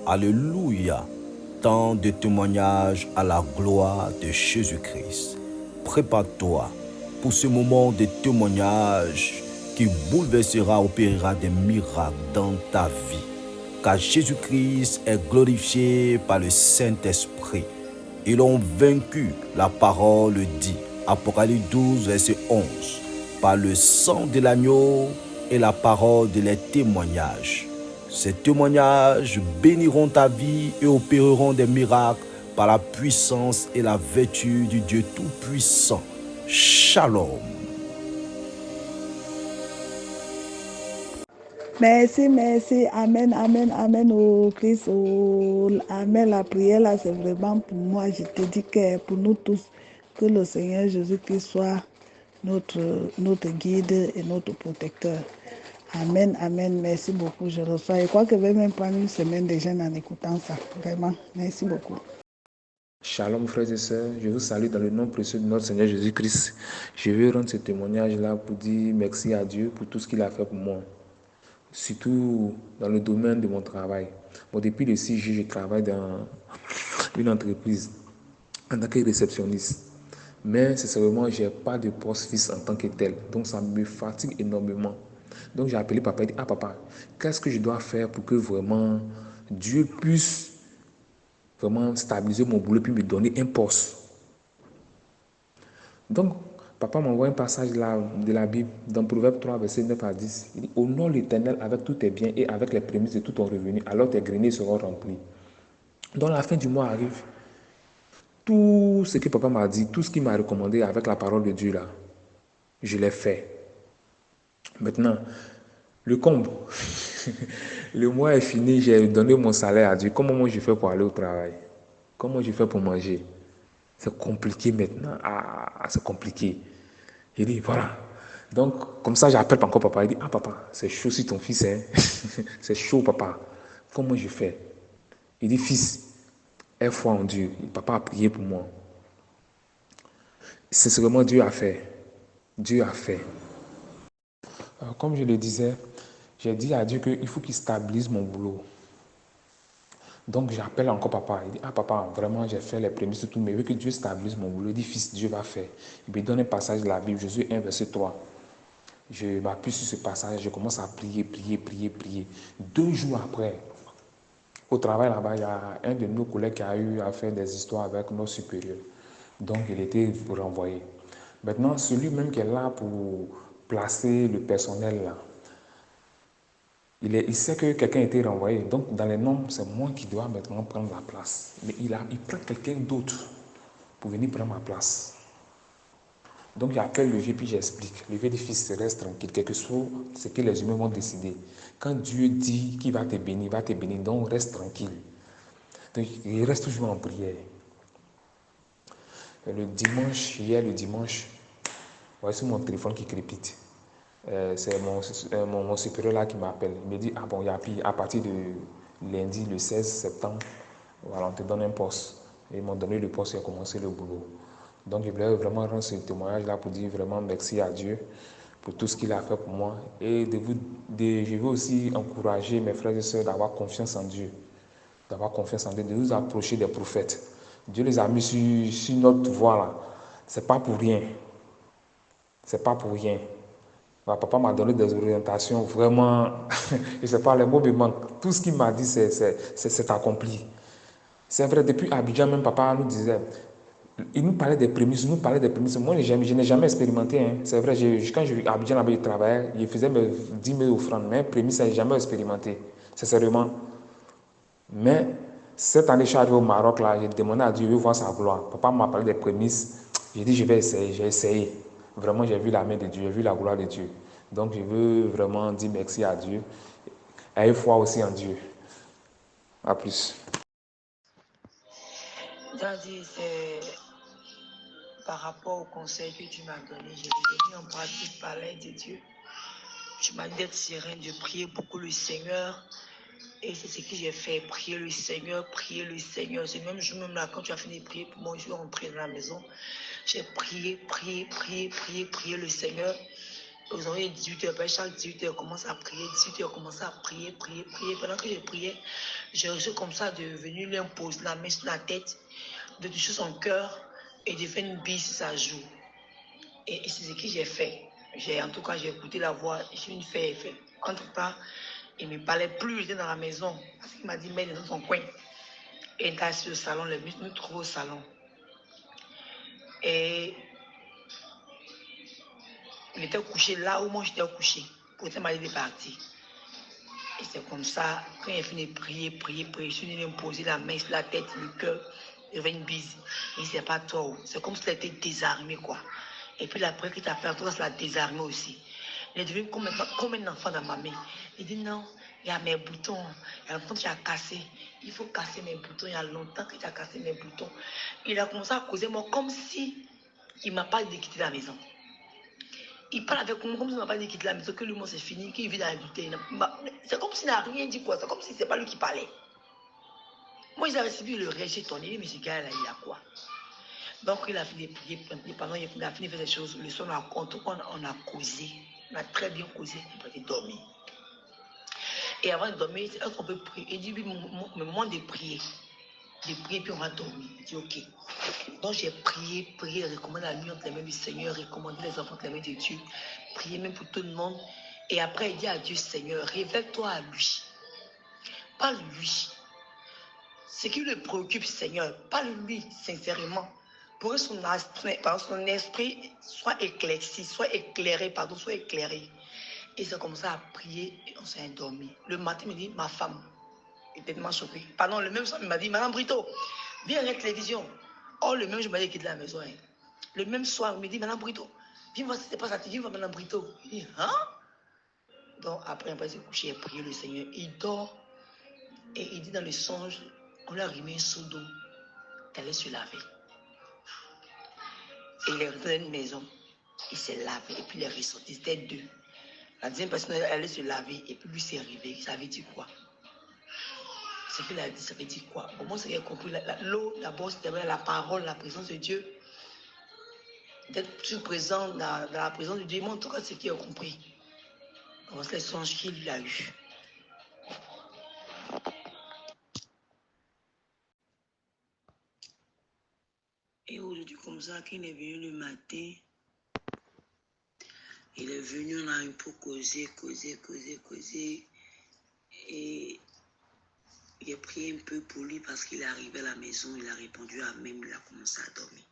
Alléluia. Tant de témoignages à la gloire de Jésus-Christ. Prépare-toi pour ce moment de témoignage qui bouleversera, opérera des miracles dans ta vie. Car Jésus-Christ est glorifié par le Saint-Esprit. Ils ont vaincu, la parole dit, Apocalypse 12, verset 11, par le sang de l'agneau et la parole de les témoignages. Ces témoignages béniront ta vie et opéreront des miracles par la puissance et la vertu du Dieu Tout-Puissant. Shalom. Merci, merci. Amen, amen, amen au Christ. Amen. La prière là, c'est vraiment pour moi. Je te dis que pour nous tous, que le Seigneur Jésus-Christ soit notre guide et notre protecteur. Amen, amen. Merci beaucoup. Je reçois. Je crois que je vais même prendre une semaine déjà en écoutant ça. Vraiment. Merci beaucoup. Shalom frères et sœurs, je vous salue dans le nom précieux de notre Seigneur Jésus-Christ. Je veux rendre ce témoignage-là pour dire merci à Dieu pour tout ce qu'il a fait pour moi. Surtout dans le domaine de mon travail. Bon, depuis le 6 juillet, je travaille dans une entreprise en tant que réceptionniste. Mais sincèrement, je n'ai pas de poste fixe en tant que tel. Donc ça me fatigue énormément. Donc j'ai appelé papa et dit, ah papa, qu'est-ce que je dois faire pour que vraiment Dieu puisse vraiment stabiliser mon boulot et me donner un poste. Donc, papa m'envoie un passage de la Bible dans Proverbe 3, verset 9 à 10. Il dit, honore l'Éternel avec tous tes biens et avec les prémices de tout ton revenu, alors tes greniers seront remplis. Donc, la fin du mois arrive. Tout ce que papa m'a dit, tout ce qu'il m'a recommandé avec la parole de Dieu, là, je l'ai fait. Maintenant, le comble. Le mois est fini, j'ai donné mon salaire à Dieu. Comment moi je fais pour aller au travail? Comment je fais pour manger? C'est compliqué maintenant. Ah, c'est compliqué. Il dit, voilà. Donc, comme ça, j'appelle encore papa. Il dit, ah papa, c'est chaud si ton fils, hein. C'est chaud, papa. Comment je fais? Il dit, fils, aie foi en Dieu. Papa a prié pour moi. Sincèrement, Dieu a fait. Dieu a fait. Comme je le disais, j'ai dit à Dieu qu'il faut qu'il stabilise mon boulot. Donc j'appelle encore papa. Il dit, ah papa, vraiment j'ai fait les prémices de tout, mais vu que Dieu stabilise mon boulot, il dit, fils, Dieu va faire. Il me donne un passage de la Bible, Jésus 1, verset 3. Je m'appuie sur ce passage, je commence à prier. 2 jours après, au travail là-bas, il y a un de nos collègues qui a eu à faire des histoires avec nos supérieurs. Donc il était renvoyé. Maintenant, celui même qui est là pour placer le personnel là, il sait que quelqu'un a été renvoyé. Donc, dans les normes, c'est moi qui dois maintenant prendre la place. Mais il prend quelqu'un d'autre pour venir prendre ma place. Donc, j'appelle le vieux puis j'explique. Le vieux dit, fils, reste tranquille, quel que soit ce que les humains vont décider. Quand Dieu dit qu'il va te bénir, il va te bénir. Donc, reste tranquille. Donc, il reste toujours en prière. Et le dimanche, voici mon téléphone qui crépite. C'est mon supérieur là qui m'appelle. Il me dit, ah bon, à partir de lundi, le 16 septembre, voilà, on te donne un poste. Et ils m'ont donné le poste et a commencé le boulot. Donc, je voulais vraiment rendre ce témoignage là pour dire vraiment merci à Dieu pour tout ce qu'il a fait pour moi. Et je veux aussi encourager mes frères et sœurs d'avoir confiance en Dieu. De nous approcher des prophètes. Dieu les a mis sur notre voie là. C'est pas pour rien. Papa m'a donné des orientations vraiment, je ne sais pas, les mots me manquent. Tout ce qu'il m'a dit, c'est accompli. C'est vrai, depuis Abidjan, même papa nous disait, il nous parlait des prémices, Moi, je n'ai jamais expérimenté. Hein. C'est vrai, quand je à Abidjan, je travaillais, je faisais mes 10 000 offrandes, mais prémices, je n'ai jamais expérimenté, sincèrement. Mais cette année, je suis arrivé au Maroc, là, j'ai demandé à Dieu, je veux voir sa gloire. Papa m'a parlé des prémices, j'ai dit, je vais essayer, j'ai essayé. Vraiment, j'ai vu la main de Dieu, j'ai vu la gloire de Dieu. Donc, je veux vraiment dire merci à Dieu. Ayez foi aussi en Dieu. À plus. Daddy, c'est par rapport au conseil que tu m'as donné, j'ai mis en pratique par l'aide de Dieu. Tu m'as dit d'être serein, de prier beaucoup le Seigneur. Et c'est ce que j'ai fait, prier le Seigneur. C'est même jour même là, quand tu as fini de prier pour moi, je suis rentré dans la maison. J'ai prié le Seigneur. Vous avez 18h, chaque 18h, commence à prier, 18h, commence à prier. Pendant que je priais, j'ai reçu comme ça de venir lui imposer la main sur la tête, de toucher son cœur et de faire une bise sur sa joue. Et c'est ce que j'ai fait. En tout cas, j'ai écouté la voix, j'ai une fait. Entre-temps, il ne me parlait plus, il était dans la maison. Parce qu'il m'a dit, mais il est dans son coin. Et il était assis au salon, le bus nous trouve au salon. Et il était couché là où moi j'étais couché. Pourtant, il m'a dit de partir. Et c'est comme ça, quand il a fini de prier, je suis venu me poser la main sur la tête, le cœur, il y avait une bise. Il dit, c'est pas toi, c'est comme s'il était désarmé, quoi. Et puis après qu'il t'a fait, toi, ça l'a désarmé aussi. Il est devenu comme un enfant dans ma main. Il dit, non, il y a mes boutons, il y a longtemps que tu as cassé. Il faut casser mes boutons, il y a longtemps que tu as cassé mes boutons. Il a commencé à causer moi comme si il ne m'a pas dit de quitter la maison. Il parle avec moi comme s'il ne m'a pas dit de quitter la maison, que le monde c'est fini, qu'il vit dans la vérité. C'est comme s'il n'a rien dit, quoi. C'est comme si ce n'est pas lui qui parlait. Moi, j'ai reçu le rêve, j'ai tourné, mais ce gars-là, il a quoi? Donc, il a fini de prier, pendant il a fini de faire des choses. Le soir, on a causé. On a très bien causé, il peut dormir. Et avant de dormir, est-ce qu'on peut prier? Il dit, oui, mais moment de prier. De prier, puis on va dormir. Il dit, ok. Donc, j'ai prié, recommandé la nuit entre les mains du Seigneur, recommandé les enfants entre les mains de Dieu, prié même pour tout le monde. Et après, il dit à Dieu, Seigneur, révèle-toi à lui. Parle-lui. Ce qui le préoccupe, Seigneur, parle-lui sincèrement. Pour que son esprit soit éclairci, soit éclairé. Et c'est comme ça à prier et on s'est endormi. Le matin, il me dit, ma femme est tellement choquée. Pardon, le même soir, il m'a dit, Madame Brito, viens à la télévision. Oh, le même jour, il m'a dit, quitte la maison. Hein. Le même soir, il me dit, Madame Brito, viens voir ce qui se passe à viens voir Madame Brito. Il dit, hein? Donc, après, il s'est couché, il a prié le Seigneur. Il dort et il dit dans le songe, on lui a remis un seau d'eau. Elle est se laver. Et il est rentré dans une maison. Il s'est lavé et puis il est ressorti. C'était deux. La deuxième personne, elle allait se laver et puis lui s'est réveillé. Ça veut dire quoi? Ce qu'il a dit, ça veut dire quoi? Au moins, c'est qu'il a compris. L'eau, d'abord, c'était la parole, la présence de Dieu. D'être plus présent dans la présence de Dieu. Moi, en tout cas, c'est ce qu'il a compris. Donc, c'est le songe qu'il a eu. Et aujourd'hui, comme ça, qu'il est venu le matin, il est venu, on a un peu causé. Et il a prié un peu pour lui parce qu'il est arrivé à la maison, il a répondu à même, il a commencé à dormir.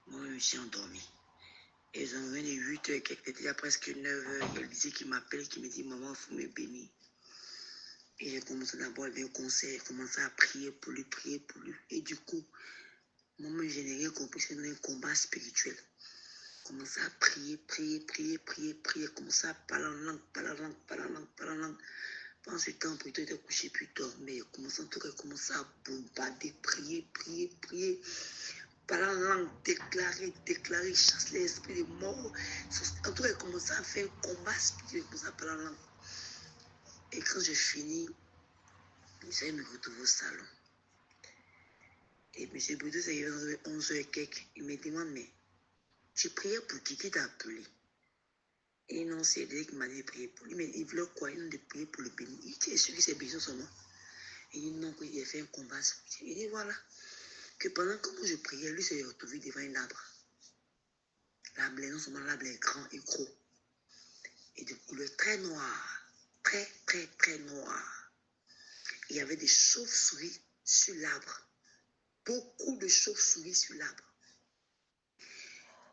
Moi, je me suis endormi. Et ils ont venu de 8h, quelques il y a presque 9h, il disait qu'il m'appelle, qu'il me dit, maman, il faut me bénir. Et j'ai commencé d'abord à lui conseil, j'ai commencé à prier pour lui. Et du coup, moi, je n'ai rien compris, c'est un combat spirituel. Commencer à prier, commencer à parler en langue. Pendant ce temps, Brito était couché puis dormait. Commencer à bombarder, prier. Parler en langue, déclarer, chasse les esprits de mort. En tout cas, commencer à faire un combat spirituel, commencer à parler en langue. Et quand j'ai fini, j'allais me retrouver au salon. Et M. Brito s'est arrivé à 11h et quelques. Il me demande, mais tu priais pour qui t'a appelé? Et non, c'est lui qui m'a dit de prier pour lui. Mais il voulait quoi? Il de prier pour le béni. Il dit, est-ce que c'est besoin seulement? Il dit, non, qu'il a fait un combat spirituel. Il dit, voilà. Que pendant que moi je priais, lui s'est retrouvé devant un arbre. L'arbre, non seulement l'arbre est grand et gros. Et de couleur très noire. Très noire. Il y avait des chauves-souris sur l'arbre. Beaucoup de chauves-souris sur l'arbre.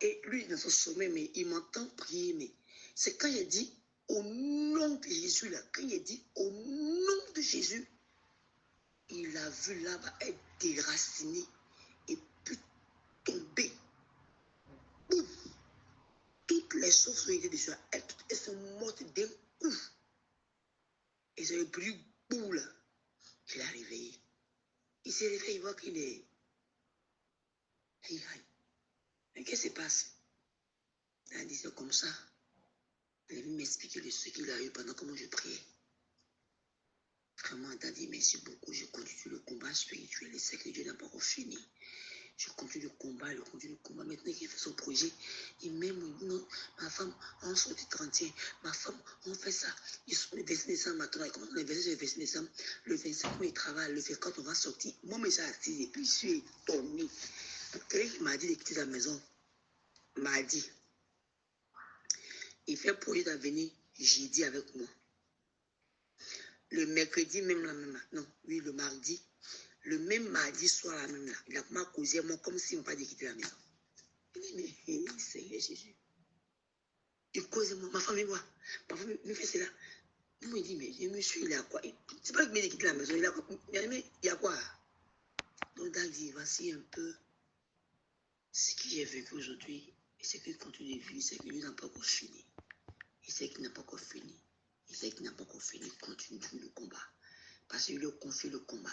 Et lui, dans son sommet, mais il m'entend prier, mais c'est quand il dit au nom de Jésus, là, quand il dit au nom de Jésus, il a vu l'arbre être déraciné et puis tomber. Boum! Toutes les chauves-souris étaient dessus, elles sont mortes d'un coup. Et c'est le bruit boum là qu'il a réveillé. Il s'est réveillé, il voit qu'il est. Mais qu'est-ce qui se passe? Il a dit c'est comme ça. Il a m'expliquer de ce qu'il a eu pendant que moi je priais. Vraiment, il a dit merci beaucoup. Je continue le combat spirituel et c'est que Dieu n'a pas encore fini. Je continue le combat, Maintenant qu'il fait son projet, il met ma femme, on sort du 31, ma femme, on fait ça. Ils sont le 26 décembre maintenant, il commence le 26 décembre, le 25, il travaille, le 24, on va sortir. Moi, je suis assise et puis je suis étonné. Quelqu'un qui m'a dit de quitter la maison, m'a dit, il fait projet d'avenir, j'ai dit avec moi. Le mercredi, même là, le mardi, le même mardi soir, là, même là, il a commencé à causer moi comme s'il ne m'a pas dit de quitter la maison. Il dit, mais Seigneur Jésus, il cause moi, ma femme me voit, ma femme me fait cela. Moi, il dit, mais je me suis, il a quoi? C'est pas qu'il m'a dit de quitter la maison, il y a quoi? Donc, Dag dit, voici un peu ce que j'ai vécu aujourd'hui et ce qu'il continue de vivre, c'est que lui n'a pas encore fini. Il sait qu'il n'a pas encore fini. Il sait qu'il n'a pas encore fini. Continue le combat. Parce qu'il lui confie le combat.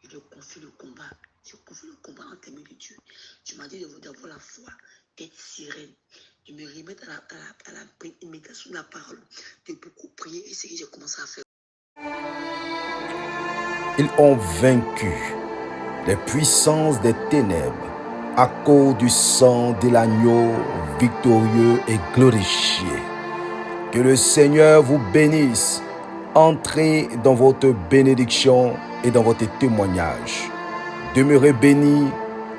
Il lui confie le combat. Je confie le combat en témoin de Dieu. Tu m'as dit d'avoir la foi, d'être sereine, de me remettre à la méditation de la parole, de beaucoup prier. Et c'est ce que j'ai commencé à faire. Ils ont vaincu les puissances des ténèbres à cause du sang de l'agneau victorieux et glorifié. Que le Seigneur vous bénisse. Entrez dans votre bénédiction et dans votre témoignage. Demeurez bénis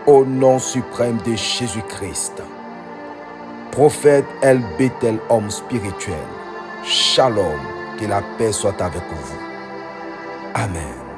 au nom suprême de Jésus-Christ. Prophète El Bethel, homme spirituel. Shalom, que la paix soit avec vous. Amen.